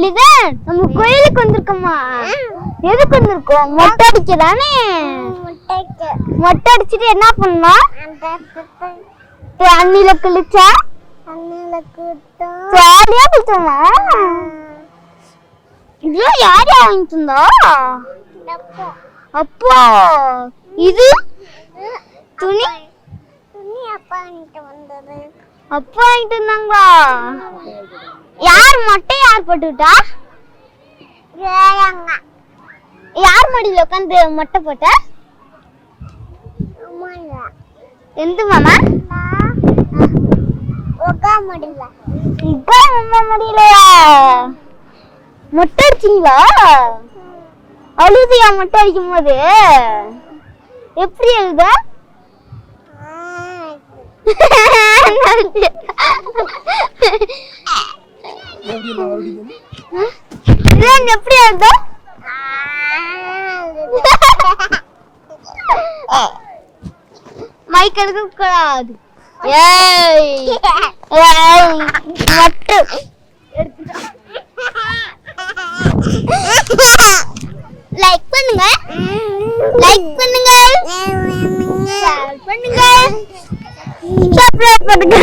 லிதன் நம்ம கோயிலுக்கு வந்திருக்கோமா? எதுக்கு வந்திருக்கோம்? மொட்டை அடிக்க தானே? மொட்டை அடிச்சிட்டு என்ன பண்ணோம்? அண்ணில குளிச்சா ஜாலியா குளிச்சோமா? இதெல்லாம் யார் வாங்கிட்டு இருந்தா? அப்பா. இது துணி அப்பா வாங்கிட்டு வந்தாங்களா? யார் மொட்டை யார் போட்டுட்டா? யார் மடியில உட்காந்து மொட்டை போட்ட? எந்த மாமா? முடியலையா? மொட்டை அடிச்சிங்களா? அழுதியா மொட்டை அடிக்கும் போது? எப்படி அழுத? எப்படி அழுத? மைக் எடுக்க கூடாது. லைக் பண்ணுங்க, லைக் பண்ணுங்க, ஷேர் பண்ணுங்க, சப்ஸ்கிரைப் பண்ணுங்க.